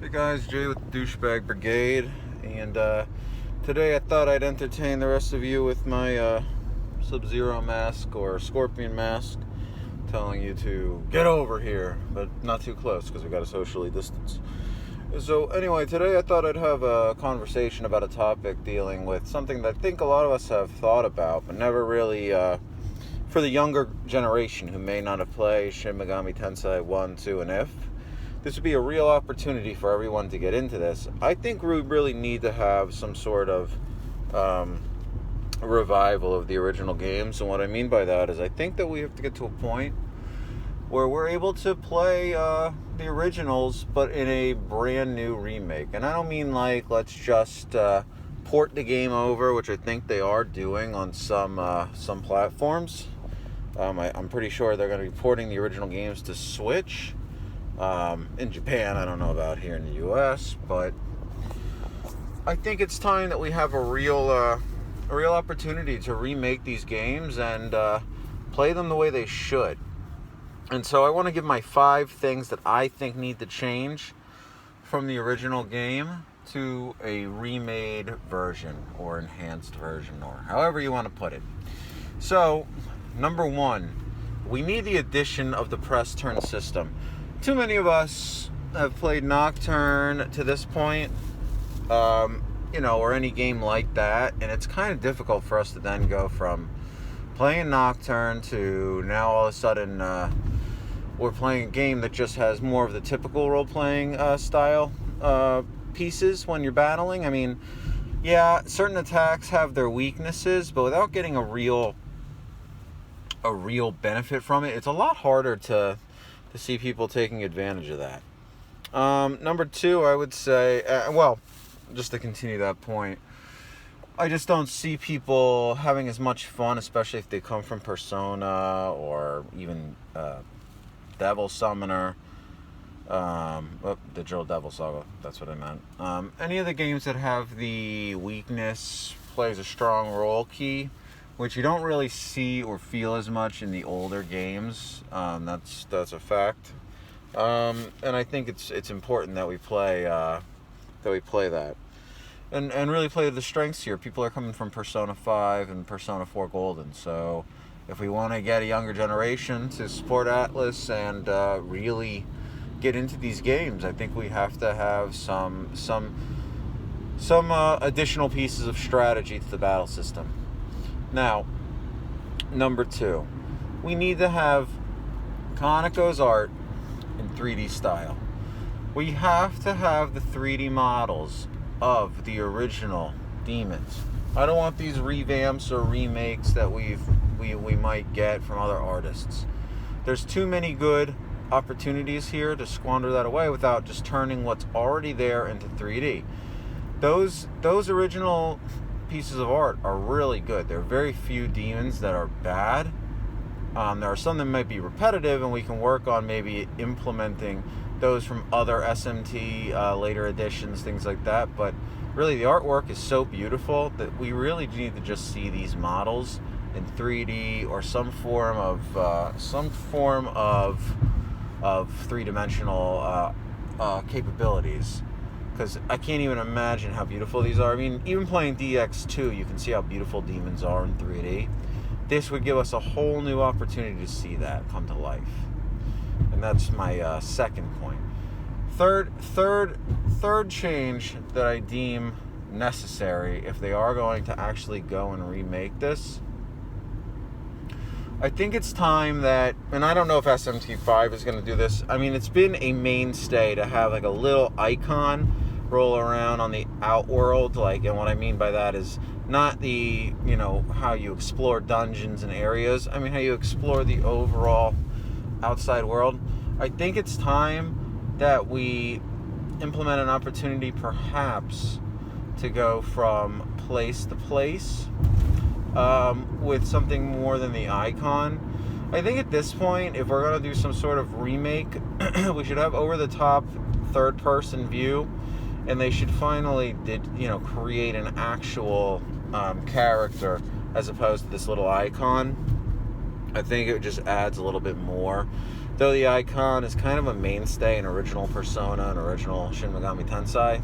Hey guys, Jay with the Douchebag Brigade, and today I thought I'd entertain the rest of you with my Sub-Zero mask or Scorpion mask, telling you to get over here, but not too close because we got to socially distance. So anyway, today I thought I'd have a conversation about a topic dealing with something that I think a lot of us have thought about, but never really, for the younger generation who may not have played Shin Megami Tensei 1, 2, and If. This would be a real opportunity for everyone to get into this. I think we really need to have some sort of revival of the original games. And what I mean by that is I think that we have to get to a point where we're able to play the originals, but in a brand new remake. And I don't mean like let's just port the game over, which I think they are doing on some platforms. I'm pretty sure they're going to be porting the original games to Switch. In Japan, I don't know about here in the U.S., but I think it's time that we have a real opportunity to remake these games and play them the way they should. And so I want to give my 5 things that I think need to change from the original game to a remade version or enhanced version, or however you want to put it. So, number 1, we need the addition of the press turn system. Too many of us have played Nocturne to this point, or any game like that, and it's kind of difficult for us to then go from playing Nocturne to now all of a sudden we're playing a game that just has more of the typical role-playing style pieces when you're battling. I mean, yeah, certain attacks have their weaknesses, but without getting a real benefit from it, it's a lot harder to see people taking advantage of that. Number 2, I would say, just to continue that point, I just don't see people having as much fun, especially if they come from Persona or even Devil Summoner, Digital Devil Saga, that's what I meant. Any of the games that have the weakness plays a strong role key, which you don't really see or feel as much in the older games. That's a fact. And I think it's important that we play that. And really play the strengths here. People are coming from Persona 5 and Persona 4 Golden. So if we want to get a younger generation to support Atlas and really get into these games, I think we have to have some additional pieces of strategy to the battle system. Now, number 2, we need to have Kaneko's art in 3D style. We have to have the 3D models of the original demons. I don't want these revamps or remakes that we might get from other artists. There's too many good opportunities here to squander that away without just turning what's already there into 3D. Those original pieces of art are really good. There are very few demons that are bad. There are some that might be repetitive, and we can work on maybe implementing those from other SMT later editions, things like that. But really, the artwork is so beautiful that we really need to just see these models in 3D or some form of three-dimensional capabilities. Because I can't even imagine how beautiful these are. I mean, even playing DX2, you can see how beautiful demons are in 3D. This would give us a whole new opportunity to see that come to life. And that's my second point. Third change that I deem necessary if they are going to actually go and remake this, I think it's time that, and I don't know if SMT5 is going to do this. I mean, it's been a mainstay to have like a little icon roll around on the outworld, and what I mean by that is not the, how you explore dungeons and areas. I mean, how you explore the overall outside world. I think it's time that we implement an opportunity perhaps to go from place to place with something more than the icon. I think at this point, if we're going to do some sort of remake, we should have over-the-top third-person view, and they should finally create an actual character as opposed to this little icon. I think it just adds a little bit more though the icon is kind of a mainstay in original Persona and original Shin Megami Tensei,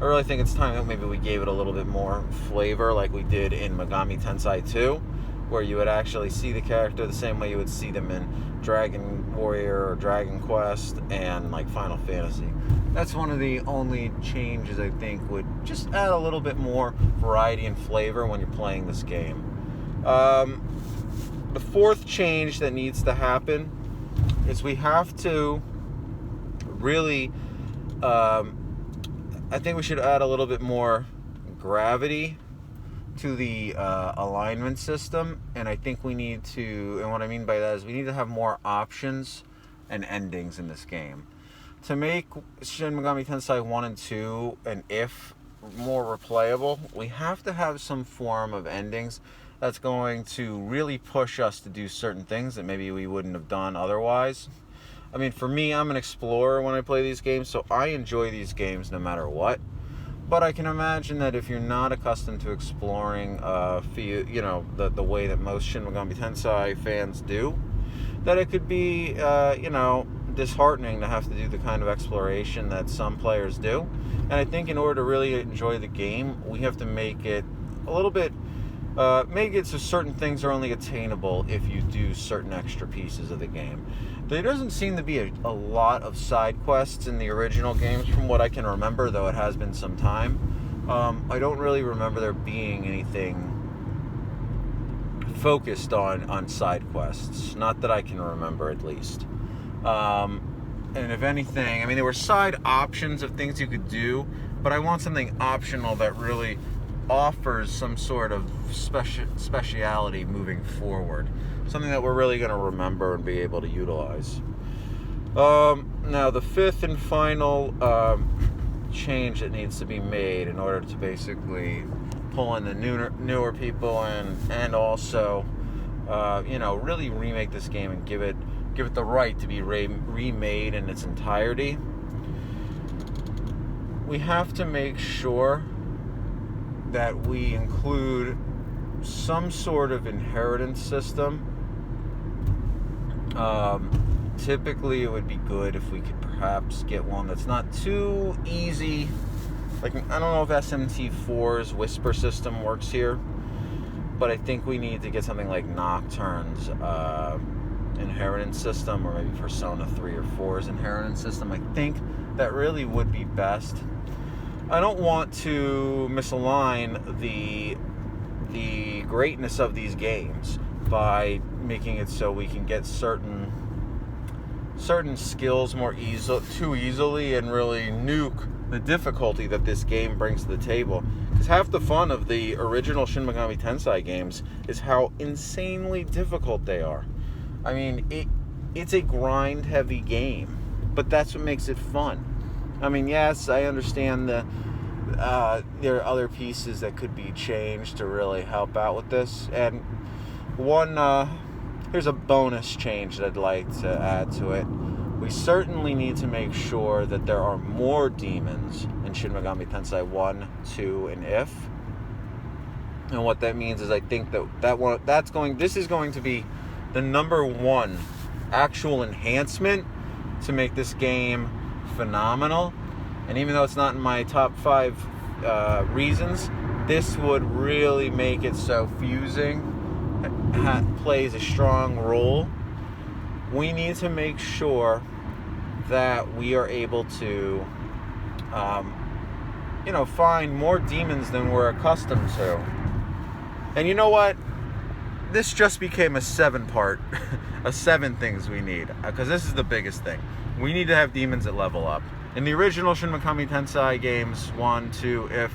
I really think it's time that maybe we gave it a little bit more flavor like we did in Megami Tensei 2, where you would actually see the character the same way you would see them in Dragon Warrior or Dragon Quest and like Final Fantasy. That's one of the only changes I think would just add a little bit more variety and flavor when you're playing this game. The fourth change that needs to happen is we have to really, I think we should add a little bit more gravity to the alignment system, and I think we need to, and what I mean by that is we need to have more options and endings in this game. To make Shin Megami Tensei 1 and 2 and if more replayable, we have to have some form of endings that's going to really push us to do certain things that maybe we wouldn't have done otherwise. I mean, for me, I'm an explorer when I play these games, so I enjoy these games no matter what. But I can imagine that if you're not accustomed to exploring, the way that most Shin Megami Tensei fans do, that it could be, disheartening to have to do the kind of exploration that some players do. And I think in order to really enjoy the game, we have to make it a little bit, make it so certain things are only attainable if you do certain extra pieces of the game. There doesn't seem to be a lot of side quests in the original games from what I can remember, though it has been some time. I don't really remember there being anything focused on side quests. Not that I can remember, at least. And if anything, I mean, there were side options of things you could do, but I want something optional that really offers some sort of speciality moving forward. Something that we're really going to remember and be able to utilize. Now, the fifth and final change that needs to be made in order to basically pull in the newer people and also, really remake this game and give it the right to be remade in its entirety. We have to make sure that we include some sort of inheritance system. Typically, it would be good if we could perhaps get one that's not too easy. Like, I don't know if SMT4's Whisper system works here, but I think we need to get something like Nocturne's inheritance system, or maybe Persona 3 or 4's inheritance system. I think that really would be best. I don't want to misalign the greatness of these games by making it so we can get certain skills too easily and really nuke the difficulty that this game brings to the table. Because half the fun of the original Shin Megami Tensei games is how insanely difficult they are. I mean, it's a grind-heavy game, but that's what makes it fun. I mean, yes, I understand there are other pieces that could be changed to really help out with this. And here's a bonus change that I'd like to add to it. We certainly need to make sure that there are more demons in Shin Megami Tensei 1, 2, and if. And what that means is I think this is going to be the number one actual enhancement to make this game phenomenal. And even though it's not in my top 5 reasons, this would really make it so fusing plays a strong role. We need to make sure that we are able to find more demons than we're accustomed to. And you know what? This just became a 7-part, a 7 things we need, because this is the biggest thing. We need to have demons that level up. In the original Shin Megami Tensei games, 1, 2, if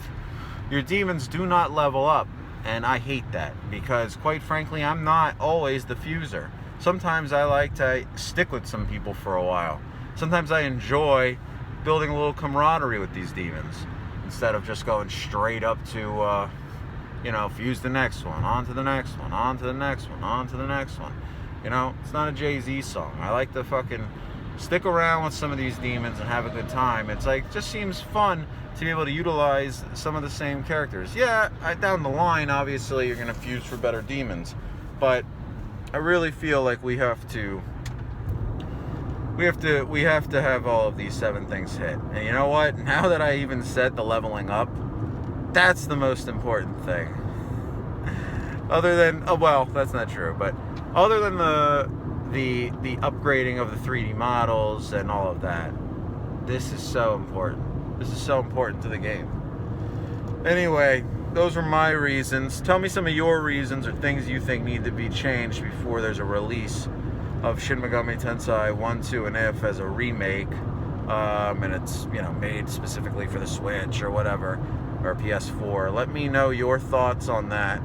your demons do not level up, and I hate that, because quite frankly, I'm not always the fuser. Sometimes I like to stick with some people for a while. Sometimes I enjoy building a little camaraderie with these demons, instead of just going straight up to, fuse the next one, on to the next one, on to the next one, on to the next one. It's not a Jay-Z song. I like to fucking stick around with some of these demons and have a good time. It's like, just seems fun to be able to utilize some of the same characters. Yeah, down the line, obviously, you're going to fuse for better demons. But I really feel like we have to we have to have all of these 7 things hit. And you know what? Now that I even said the leveling up, that's the most important thing. Other than, oh well, that's not true, but other than the upgrading of the 3D models and all of that, this is so important. This is so important to the game. Anyway, those were my reasons. Tell me some of your reasons or things you think need to be changed before there's a release of Shin Megami Tensei 1, 2, and F as a remake, and it's, you know, made specifically for the Switch or whatever, or PS4. Let me know your thoughts on that.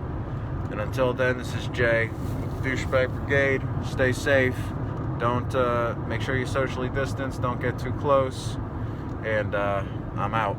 And until then, this is Jay, Douchebag Brigade. Stay safe. Don't, make sure you socially distance. Don't get too close. And, I'm out.